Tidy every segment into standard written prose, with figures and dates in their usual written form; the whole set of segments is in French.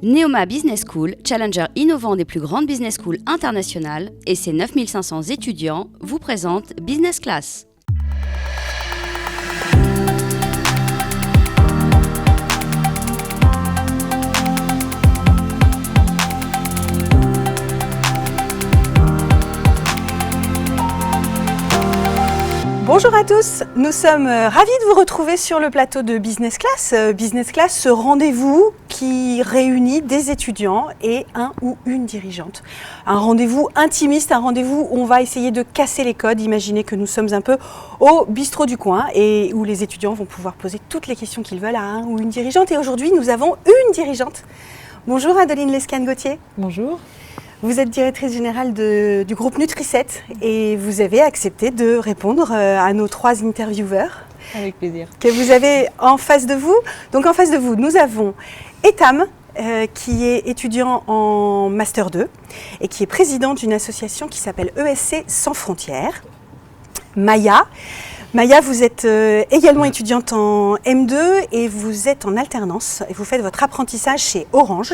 Neoma Business School, challenger innovant des plus grandes business schools internationales et ses 9500 étudiants, vous présente Business Class. Bonjour à tous, nous sommes ravis de vous retrouver sur le plateau de Business Class. Business Class, ce rendez-vous qui réunit des étudiants et un ou une dirigeante. Un rendez-vous intimiste, un rendez-vous où on va essayer de casser les codes. Imaginez que nous sommes un peu au bistrot du coin et où les étudiants vont pouvoir poser toutes les questions qu'ils veulent à un ou une dirigeante. Et aujourd'hui, nous avons une dirigeante. Bonjour Adeline Lescane-Gauthier. Bonjour. Vous êtes directrice générale du groupe Nutri7 et vous avez accepté de répondre à nos 3 intervieweurs. Avec plaisir. Que vous avez en face de vous. Donc en face de vous, nous avons Etam, qui est étudiant en Master 2 et qui est président d'une association qui s'appelle ESC Sans Frontières. Maya, vous êtes également étudiante en M2 et vous êtes en alternance et vous faites votre apprentissage chez Orange.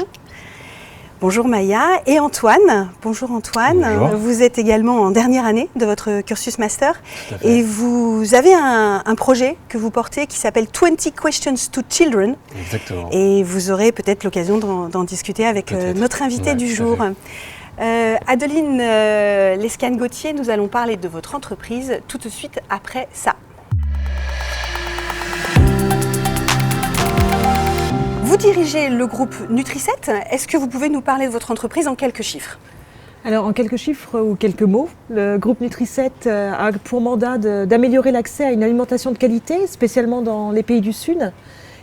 Bonjour Maya. Et Antoine. Bonjour Antoine. Bonjour. Vous êtes également en dernière année de votre cursus master. Et vous avez un projet que vous portez qui s'appelle 20 Questions to Children. Exactement. Et vous aurez peut-être l'occasion d'en discuter avec notre invité du jour. Adeline Lescane-Gauthier, nous allons parler de votre entreprise tout de suite après ça. Vous dirigez le groupe Nutri7. Est-ce que vous pouvez nous parler de votre entreprise en quelques chiffres ? Alors en quelques chiffres ou quelques mots, le groupe Nutri7 a pour mandat d'améliorer l'accès à une alimentation de qualité, spécialement dans les pays du Sud.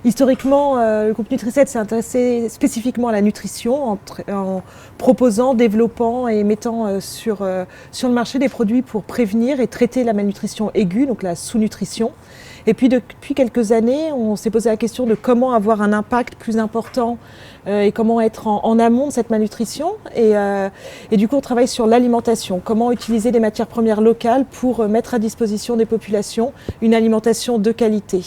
Historiquement, le groupe Nutri7 s'est intéressé spécifiquement à la nutrition en proposant, développant et mettant sur le marché des produits pour prévenir et traiter la malnutrition aiguë, donc la sous-nutrition. Et puis depuis quelques années, on s'est posé la question de comment avoir un impact plus important et comment être en amont de cette malnutrition. Et du coup, on travaille sur l'alimentation, comment utiliser des matières premières locales pour mettre à disposition des populations une alimentation de qualité.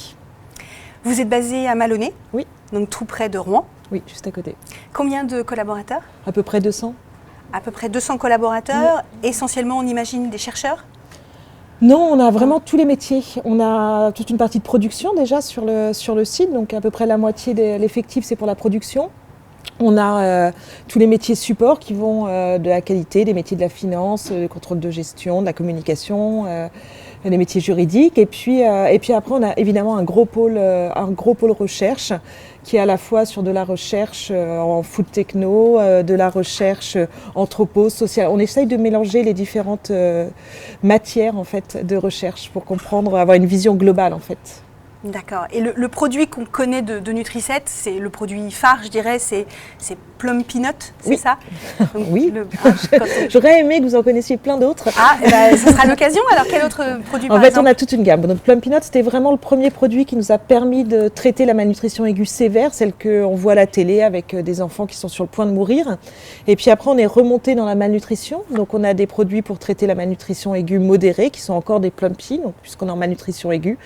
Vous êtes basé à Maloney ? Oui. Donc tout près de Rouen ? Oui, juste à côté. Combien de collaborateurs ? À peu près 200. À peu près 200 collaborateurs, essentiellement on imagine des chercheurs ? Non, on a vraiment tous les métiers. On a toute une partie de production déjà sur le site, donc à peu près la moitié de l'effectif c'est pour la production. On a tous les métiers support qui vont de la qualité, des métiers de la finance, du contrôle de gestion, de la communication, les métiers juridiques. Et puis après, on a évidemment un gros pôle recherche qui est à la fois sur de la recherche en food techno, de la recherche anthropo, sociale. On essaye de mélanger les différentes matières en fait, de recherche pour comprendre, avoir une vision globale en fait. D'accord. Et le produit qu'on connaît de Nutri7, c'est le produit phare, je dirais, c'est Plum Peanut, c'est ça ? Donc, oui. J'aurais aimé que vous en connaissiez plein d'autres. Ah, ça sera l'occasion. Alors, quel autre produit En fait, on a toute une gamme. Donc, Plum Peanut, c'était vraiment le premier produit qui nous a permis de traiter la malnutrition aiguë sévère, celle qu'on voit à la télé avec des enfants qui sont sur le point de mourir. Et puis après, on est remonté dans la malnutrition. Donc, on a des produits pour traiter la malnutrition aiguë modérée, qui sont encore des Plumpy, donc puisqu'on est en malnutrition aiguë,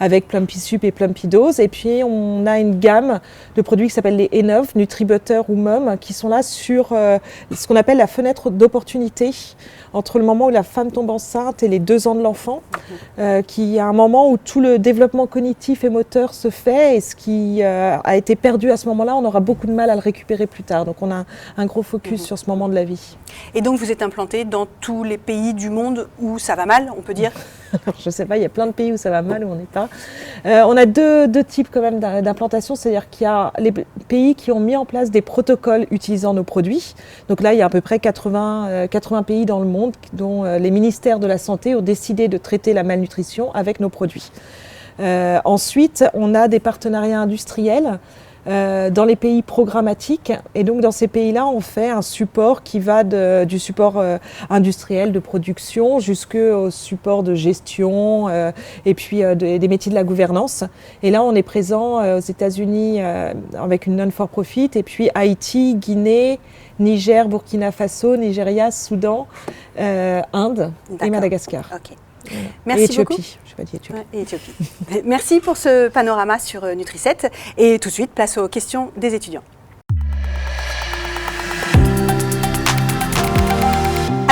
avec Plumpy Sup et Plumpy Dose. Et puis, on a une gamme de produits qui s'appellent les Enov, Nutri-Butter ou Mum, qui sont là sur ce qu'on appelle la fenêtre d'opportunité entre le moment où la femme tombe enceinte et les 2 ans de l'enfant, qui est un moment où tout le développement cognitif et moteur se fait et ce qui a été perdu à ce moment-là, on aura beaucoup de mal à le récupérer plus tard. Donc, on a un gros focus sur ce moment de la vie. Et donc, vous êtes implanté dans tous les pays du monde où ça va mal, on peut dire ? Alors, je ne sais pas, il y a plein de pays où ça va mal, où on n'est pas. On a deux types quand même d'implantation, c'est-à-dire qu'il y a les pays qui ont mis en place des protocoles utilisant nos produits. Donc là, il y a à peu près 80 pays dans le monde dont les ministères de la Santé ont décidé de traiter la malnutrition avec nos produits. Ensuite, on a des partenariats industriels dans les pays programmatiques. Et donc, dans ces pays-là, on fait un support qui va du support industriel de production jusqu'au support de gestion et puis des métiers de la gouvernance. Et là, on est présent aux États-Unis avec une non-for-profit et puis Haïti, Guinée, Niger, Burkina Faso, Nigeria, Soudan, Inde et Madagascar. Okay. Merci et Éthiopie. beaucoup. Je n'ai pas dit Éthiopie. Et Éthiopie. Merci pour ce panorama sur Nutri7. Et tout de suite, place aux questions des étudiants.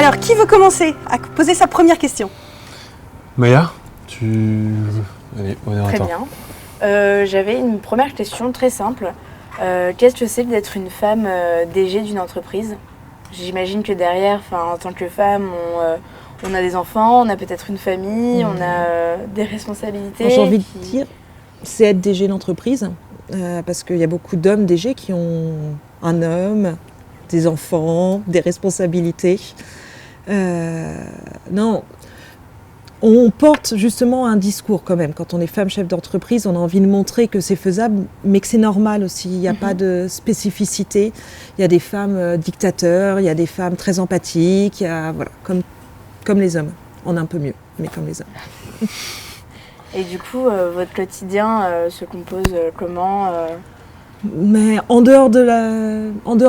Alors, qui veut commencer à poser sa première question? Maya, Allez, on Très attend. bien. J'avais une première question très simple. Qu'est-ce que c'est d'être une femme DG d'une entreprise? J'imagine que derrière, en tant que femme, on a des enfants, on a peut-être une famille, on a des responsabilités. J'ai envie de dire, c'est être DG d'entreprise, parce qu'il y a beaucoup d'hommes DG qui ont un homme, des enfants, des responsabilités. Non, on porte justement un discours quand même. Quand on est femme chef d'entreprise, on a envie de montrer que c'est faisable, mais que c'est normal aussi. Il n'y a pas de spécificité. Il y a des femmes dictateurs, il y a des femmes très empathiques, voilà, comme les hommes. On est un peu mieux, mais comme les hommes. Et du coup, votre quotidien se compose comment Mais en dehors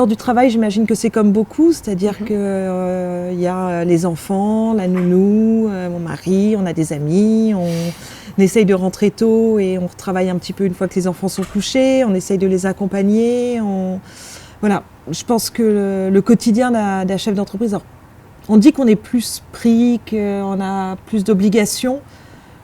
du travail, j'imagine que c'est comme beaucoup, c'est-à-dire que y a les enfants, la nounou, mon mari, on a des amis, on essaye de rentrer tôt et on retravaille un petit peu une fois que les enfants sont couchés, on essaye de les accompagner. Voilà, je pense que le quotidien d'un chef d'entreprise, alors, on dit qu'on est plus pris, qu'on a plus d'obligations,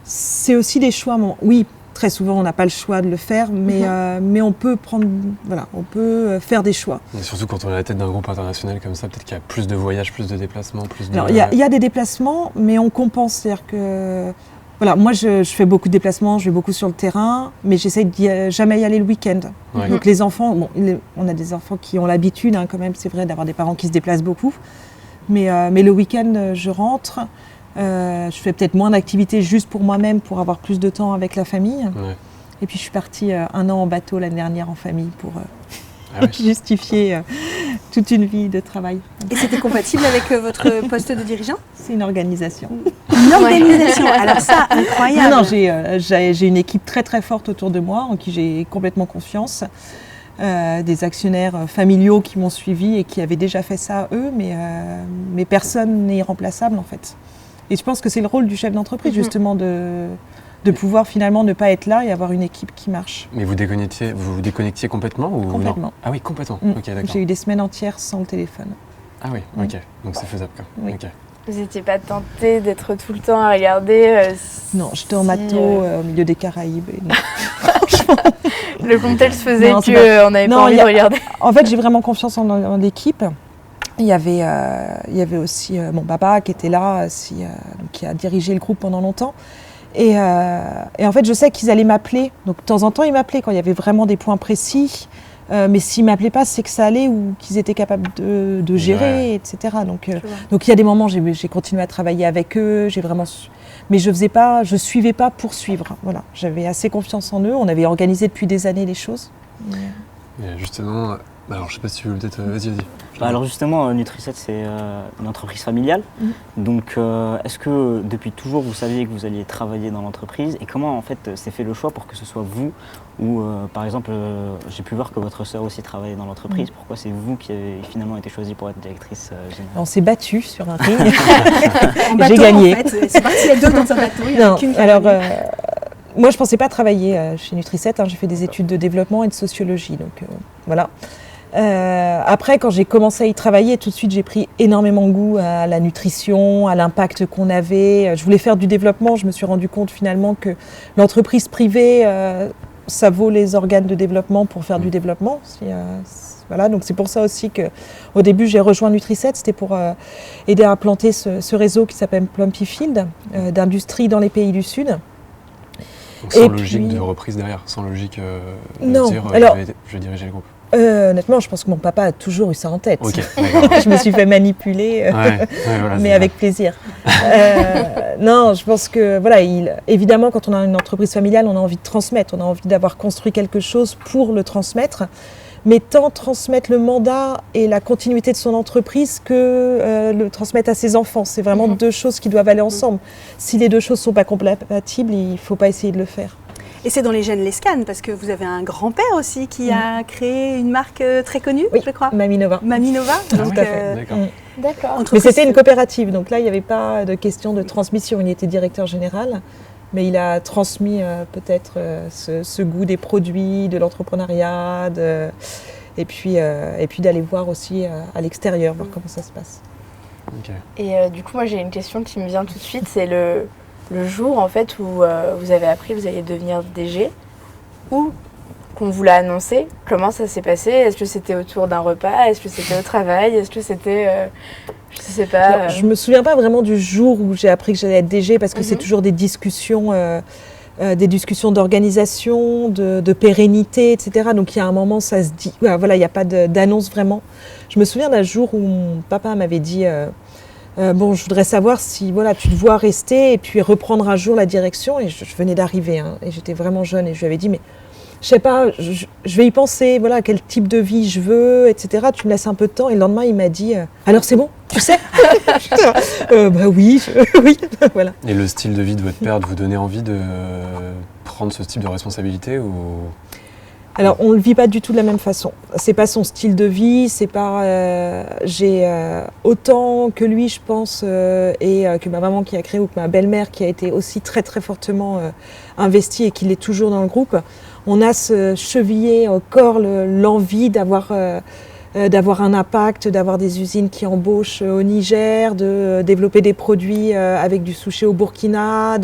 c'est aussi des choix. Oui. Très souvent, on n'a pas le choix de le faire, mais on peut on peut faire des choix. Et surtout quand on est à la tête d'un groupe international comme ça, peut-être qu'il y a plus de voyages, plus de déplacements, plus de... Alors, il y a des déplacements, mais on compense. C'est-à-dire que, voilà, moi, je fais beaucoup de déplacements, je vais beaucoup sur le terrain, mais j'essaye de jamais y aller le week-end. Ouais. Donc, les enfants, on a des enfants qui ont l'habitude, quand même, c'est vrai, d'avoir des parents qui se déplacent beaucoup. Mais le week-end, je rentre. Je fais peut-être moins d'activités juste pour moi-même pour avoir plus de temps avec la famille. Ouais. Et puis je suis partie 1 an en bateau l'année dernière en famille pour oui. justifier toute une vie de travail. Et c'était compatible avec votre poste de dirigeant? C'est une organisation. Une organisation, alors ça, incroyable. Non, j'ai une équipe très très forte autour de moi en qui j'ai complètement confiance. Des actionnaires familiaux qui m'ont suivi et qui avaient déjà fait ça eux, mais personne n'est irremplaçable en fait. Et je pense que c'est le rôle du chef d'entreprise, justement, de pouvoir finalement ne pas être là et avoir une équipe qui marche. Mais vous vous déconnectiez complètement ou Complètement. non? Ah oui, complètement. Ok, d'accord. J'ai eu des semaines entières sans le téléphone. Ah oui, ok. Donc c'est faisable quoi. Oui. Ok. Vous n'étiez pas tenté d'être tout le temps à regarder Non, j'étais en bateau au milieu des Caraïbes. Et non. Le contexte faisait Non, qu'on n'avait pas envie de regarder. En fait, j'ai vraiment confiance en l'équipe. Il y avait aussi mon papa qui était là, qui a dirigé le groupe pendant longtemps. Et en fait, je sais qu'ils allaient m'appeler. Donc, de temps en temps, ils m'appelaient quand il y avait vraiment des points précis. Mais s'ils ne m'appelaient pas, c'est que ça allait ou qu'ils étaient capables de gérer, etc. Donc, il y a des moments, j'ai continué à travailler avec eux. Mais je suivais pas pour suivre. Voilà. J'avais assez confiance en eux. On avait organisé depuis des années les choses. Et justement, alors je sais pas si tu veux peut-être... Vas-y. Alors justement, Nutri7, c'est une entreprise familiale. Donc est-ce que depuis toujours vous saviez que vous alliez travailler dans l'entreprise et comment en fait s'est fait le choix pour que ce soit vous ou par exemple j'ai pu voir que votre sœur aussi travaillait dans l'entreprise. Pourquoi c'est vous qui avez finalement été choisie pour être directrice générale? On s'est battus sur un ring. J'ai gagné. En fait. C'est parti à 2 dans un bateau. Il y en a Non, qu'une qui alors a gagné. moi je pensais pas travailler chez Nutri7. J'ai fait des études de développement et de sociologie. Donc voilà. Après, quand j'ai commencé à y travailler, tout de suite, j'ai pris énormément goût à la nutrition, à l'impact qu'on avait. Je voulais faire du développement. Je me suis rendu compte finalement que l'entreprise privée, ça vaut les organes de développement pour faire du développement. Voilà, donc c'est pour ça aussi qu'au début, j'ai rejoint Nutri7. C'était pour aider à implanter ce réseau qui s'appelle Plumpy Field, d'industrie dans les pays du Sud. Donc sans logique de reprise derrière, sans logique de dire je vais diriger le groupe. Honnêtement, je pense que mon papa a toujours eu ça en tête. Ok, d'accord. Je me suis fait manipuler, voilà, mais avec plaisir. Non, je pense que, voilà, évidemment, quand on a une entreprise familiale, on a envie de transmettre, on a envie d'avoir construit quelque chose pour le transmettre, mais tant transmettre le mandat et la continuité de son entreprise que le transmettre à ses enfants. C'est vraiment deux choses qui doivent aller ensemble. Si les deux choses ne sont pas compatibles, il ne faut pas essayer de le faire. Et c'est dans les gènes Lescan, parce que vous avez un grand-père aussi qui a créé une marque très connue, oui, je crois. Maminova. Maminova. Donc, D'accord. Mais c'était une coopérative, donc là, il n'y avait pas de question de transmission. Il était directeur général, mais il a transmis peut-être ce goût des produits, de l'entrepreneuriat, et puis d'aller voir aussi à l'extérieur, voir comment ça se passe. Okay. Et du coup, moi, j'ai une question qui me vient tout de suite. C'est le jour, en fait, où vous avez appris que vous alliez devenir DG, ou qu'on vous l'a annoncé. Comment ça s'est passé? Est-ce que c'était autour d'un repas? Est-ce que c'était au travail? Est-ce que c'était... je sais pas. Alors, je me souviens pas vraiment du jour où j'ai appris que j'allais être DG, parce que c'est toujours des discussions d'organisation, de pérennité, etc. Donc il y a un moment, ça se dit, voilà, il n'y a pas d'annonce vraiment. Je me souviens d'un jour où mon papa m'avait dit, bon, je voudrais savoir si voilà, tu te vois rester et puis reprendre un jour la direction. Et je venais d'arriver, hein, et j'étais vraiment jeune, et je lui avais dit, mais je sais pas, je vais y penser, voilà, quel type de vie je veux, etc. Tu me laisses un peu de temps. Et le lendemain, il m'a dit, alors c'est bon, tu sais? Bah oui, oui, voilà. Et le style de vie de votre père vous donnait envie de prendre ce type de responsabilité ou... Alors, on ne le vit pas du tout de la même façon. C'est pas son style de vie, c'est pas... j'ai autant que lui, je pense, et que ma maman qui a créé, ou que ma belle-mère qui a été aussi très très fortement investie et qui l'est toujours dans le groupe, on a ce chevillé au corps l'envie d'avoir un impact, d'avoir des usines qui embauchent au Niger, de développer des produits avec du sushi au Burkina,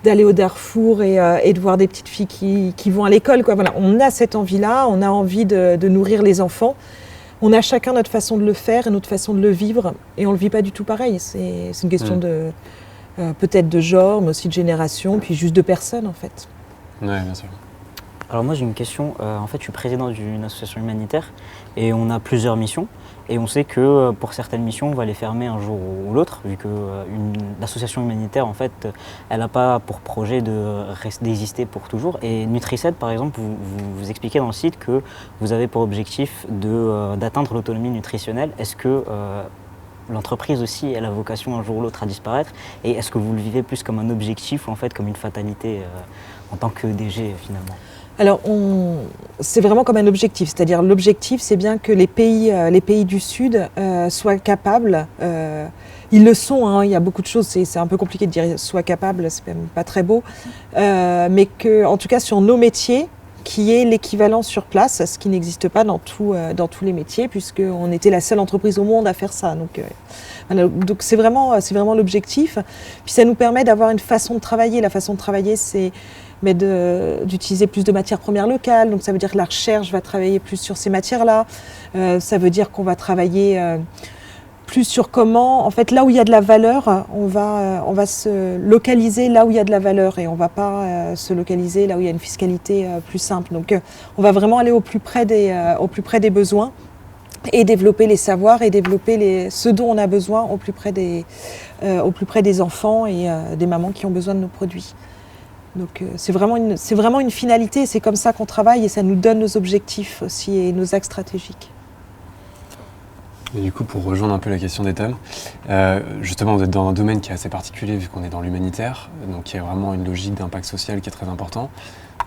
d'aller au Darfour et de voir des petites filles qui vont à l'école, quoi. Voilà, on a cette envie-là, on a envie de nourrir les enfants. On a chacun notre façon de le faire et notre façon de le vivre, et on ne le vit pas du tout pareil. C'est une question de peut-être de genre, mais aussi de génération, puis juste de personnes, en fait. Oui, bien sûr. Alors moi j'ai une question, en fait je suis président d'une association humanitaire et on a plusieurs missions et on sait que pour certaines missions on va les fermer un jour ou l'autre vu que l'association humanitaire en fait elle n'a pas pour projet d'exister pour toujours. Et Nutri7 par exemple vous expliquez dans le site que vous avez pour objectif d'atteindre l'autonomie nutritionnelle. Est-ce que l'entreprise aussi elle a vocation un jour ou l'autre à disparaître, et est-ce que vous le vivez plus comme un objectif ou en fait comme une fatalité en tant que DG finalement? Alors, c'est vraiment comme un objectif. C'est-à-dire, l'objectif, c'est bien que les pays du Sud soient capables, ils le sont, hein, il y a beaucoup de choses, c'est un peu compliqué de dire soient capables, c'est même pas très beau, mais qu'en tout cas, sur nos métiers, qu'il y ait l'équivalent sur place, ce qui n'existe pas dans tous les métiers, puisqu'on était la seule entreprise au monde à faire ça. Donc, voilà, donc c'est vraiment l'objectif. Puis ça nous permet d'avoir une façon de travailler. La façon de travailler, c'est d'utiliser plus de matières premières locales. Donc ça veut dire que la recherche va travailler plus sur ces matières-là. Ça veut dire qu'on va travailler plus sur comment, en fait, là où il y a de la valeur, on va se localiser là où il y a de la valeur, et on ne va pas se localiser là où il y a une fiscalité plus simple. Donc on va vraiment aller au plus près des besoins et développer les savoirs et développer ce dont on a besoin au plus près des enfants et des mamans qui ont besoin de nos produits. Donc c'est vraiment une finalité, c'est comme ça qu'on travaille, et ça nous donne nos objectifs aussi et nos axes stratégiques. Et du coup, pour rejoindre un peu la question d'Ethan, justement vous êtes dans un domaine qui est assez particulier vu qu'on est dans l'humanitaire, donc il y a vraiment une logique d'impact social qui est très important.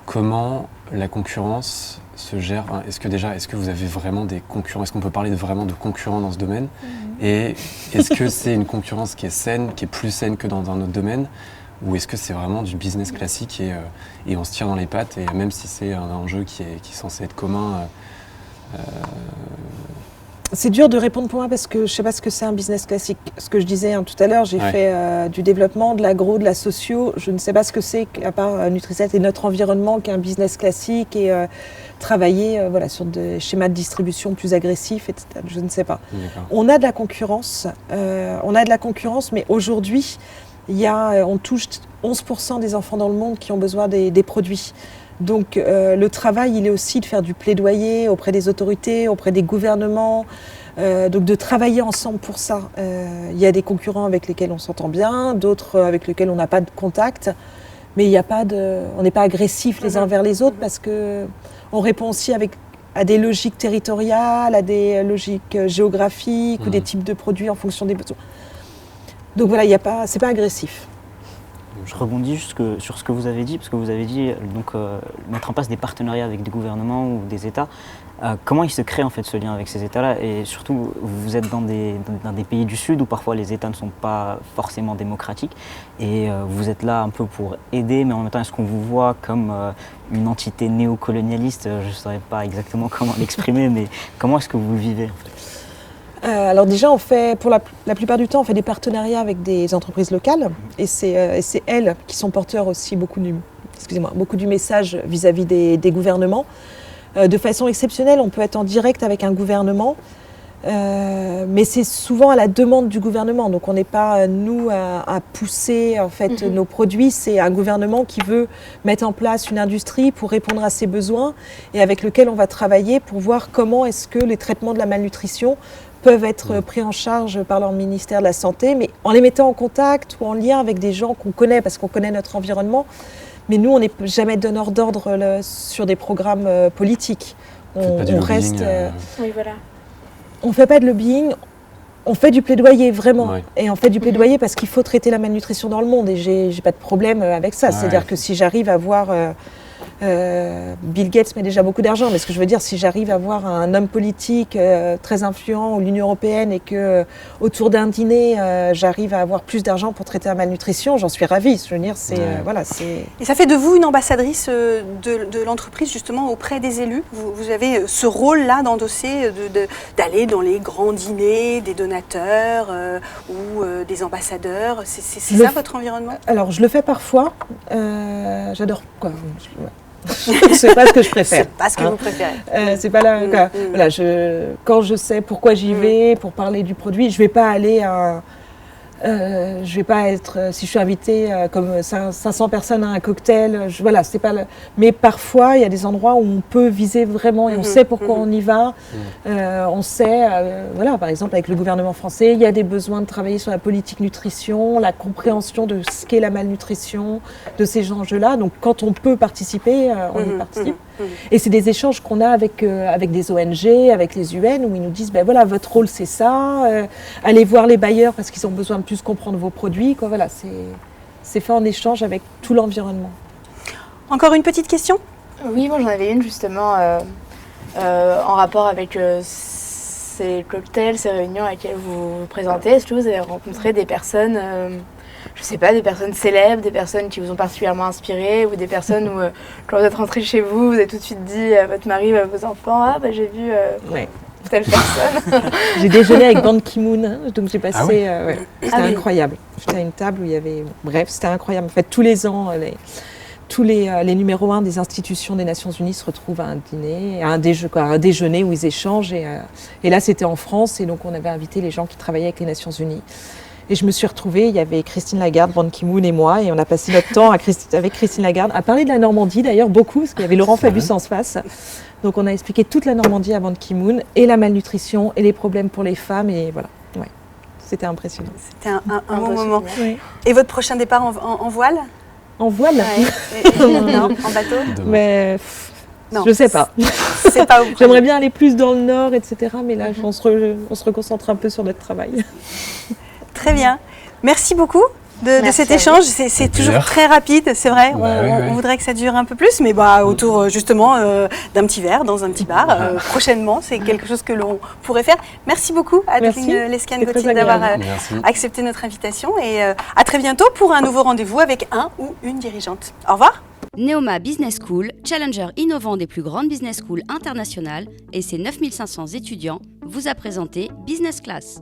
Comment la concurrence se gère? Est-ce que vous avez vraiment des concurrents? Est-ce qu'on peut parler vraiment de concurrents dans ce domaine? Et est-ce que c'est une concurrence qui est saine, qui est plus saine que dans un autre domaine? Ou est-ce que c'est vraiment du business classique et on se tire dans les pattes, et même si c'est un enjeu qui est censé être commun? C'est dur de répondre pour moi parce que je ne sais pas ce que c'est un business classique. Ce que je disais tout à l'heure, j'ai fait du développement, de l'agro, de la socio. Je ne sais pas ce que c'est, à part Nutri7 et notre environnement, qu'un business classique, et travailler sur des schémas de distribution plus agressifs, etc. Je ne sais pas. On a de la concurrence, mais aujourd'hui, on touche 11% des enfants dans le monde qui ont besoin des produits. Donc le travail, il est aussi de faire du plaidoyer auprès des autorités, auprès des gouvernements, donc de travailler ensemble pour ça. Il y a des concurrents avec lesquels on s'entend bien, d'autres avec lesquels on n'a pas de contact, mais on n'est pas agressifs les uns vers les autres, parce qu'on répond aussi à des logiques territoriales, à des logiques géographiques ou des types de produits en fonction des besoins. Donc voilà, c'est pas agressif. Je rebondis sur ce que vous avez dit, parce que vous avez dit mettre en place des partenariats avec des gouvernements ou des États. Comment il se crée en fait ce lien avec ces États-là? Et surtout, vous êtes dans des pays du Sud où parfois les États ne sont pas forcément démocratiques, et vous êtes là un peu pour aider, mais en même temps, est-ce qu'on vous voit comme une entité néocolonialiste? Je ne saurais pas exactement comment l'exprimer, mais comment est-ce que vous le vivez en fait? Alors déjà, on fait, pour la plupart du temps, on fait des partenariats avec des entreprises locales et c'est elles qui sont porteurs aussi beaucoup du message vis-à-vis des gouvernements. De façon exceptionnelle, on peut être en direct avec un gouvernement, mais c'est souvent à la demande du gouvernement. Donc on n'est pas, nous, à pousser en fait, nos produits. C'est un gouvernement qui veut mettre en place une industrie pour répondre à ses besoins et avec lequel on va travailler pour voir comment est-ce que les traitements de la malnutrition peuvent être pris en charge par leur ministère de la Santé, mais en les mettant en contact ou en lien avec des gens qu'on connaît, parce qu'on connaît notre environnement. Mais nous, on n'est jamais donneur d'ordre sur des programmes politiques. On reste. Oui, voilà. On ne fait pas de lobbying, on fait du plaidoyer vraiment. Ouais. Et on fait du plaidoyer parce qu'il faut traiter la malnutrition dans le monde et j'ai pas de problème avec ça. Ouais. C'est-à-dire que si j'arrive à voir. Bill Gates met déjà beaucoup d'argent, mais ce que je veux dire, si j'arrive à voir un homme politique très influent ou l'Union européenne et que autour d'un dîner, j'arrive à avoir plus d'argent pour traiter la malnutrition, j'en suis ravie. Je veux dire, voilà, c'est. Et ça fait de vous une ambassadrice de l'entreprise justement auprès des élus. Vous avez ce rôle-là d'endosser, d'aller dans les grands dîners des donateurs ou des ambassadeurs. C'est ça votre environnement? Alors, je le fais parfois. J'adore quoi. C'est pas ce que je préfère. C'est pas ce que vous préférez. C'est pas là. Voilà, quand je sais pourquoi j'y vais, pour parler du produit, je vais pas aller à. Je vais pas être, si je suis invitée comme 500 personnes à un cocktail, voilà, c'est pas. Mais parfois, il y a des endroits où on peut viser vraiment et on sait pourquoi on y va. On sait, voilà, par exemple avec le gouvernement français, il y a des besoins de travailler sur la politique nutrition, la compréhension de ce qu'est la malnutrition, de ces enjeux-là. Donc, quand on peut participer, on y participe. Et c'est des échanges qu'on a avec des ONG, avec les UN, où ils nous disent, ben voilà, votre rôle c'est ça, allez voir les bailleurs parce qu'ils ont besoin de plus comprendre vos produits. Quoi. Voilà, c'est fait en échange avec tout l'environnement. Encore une petite question? Oui, moi j'en avais une justement en rapport avec ces cocktails, ces réunions à laquelle vous vous présentez. Est-ce que vous avez rencontré des personnes je sais pas, des personnes célèbres, des personnes qui vous ont particulièrement inspiré ou des personnes où, quand vous êtes rentré chez vous, vous avez tout de suite dit à votre mari ou à vos enfants, ah bah j'ai vu telle personne. J'ai déjeuné avec Ban Ki-moon, hein, donc j'ai passé, c'était incroyable. Oui. J'étais à une table où il y avait, bref, c'était incroyable. En fait, tous les ans, tous les numéros 1 des institutions des Nations Unies se retrouvent à un dîner, à un déjeuner où ils échangent. Et là, c'était en France, et donc on avait invité les gens qui travaillaient avec les Nations Unies. Et je me suis retrouvée, il y avait Christine Lagarde, Ban Ki-moon et moi, et on a passé notre temps avec Christine Lagarde à parler de la Normandie, d'ailleurs beaucoup, parce qu'il y avait Laurent Fabius en face. Donc on a expliqué toute la Normandie à Ban Ki-moon, et la malnutrition, et les problèmes pour les femmes, et voilà. Ouais. C'était impressionnant. C'était un bon moment. Oui. Et votre prochain départ en voile? En voile Non, en bateau? Mais Non. je sais pas. C'est pas au premier. J'aimerais bien aller plus dans le nord, etc. Mais là, on se reconcentre un peu sur notre travail. Très bien. Merci beaucoup de cet à échange. C'est toujours très rapide, c'est vrai. On voudrait que ça dure un peu plus, mais autour justement d'un petit verre dans un petit bar. Prochainement, c'est quelque chose que l'on pourrait faire. Merci beaucoup Adeline Lescane-Gauthier d'avoir accepté notre invitation et à très bientôt pour un nouveau rendez-vous avec un ou une dirigeante. Au revoir. Neoma Business School, challenger innovant des plus grandes business schools internationales et ses 9500 étudiants, vous a présenté Business Class.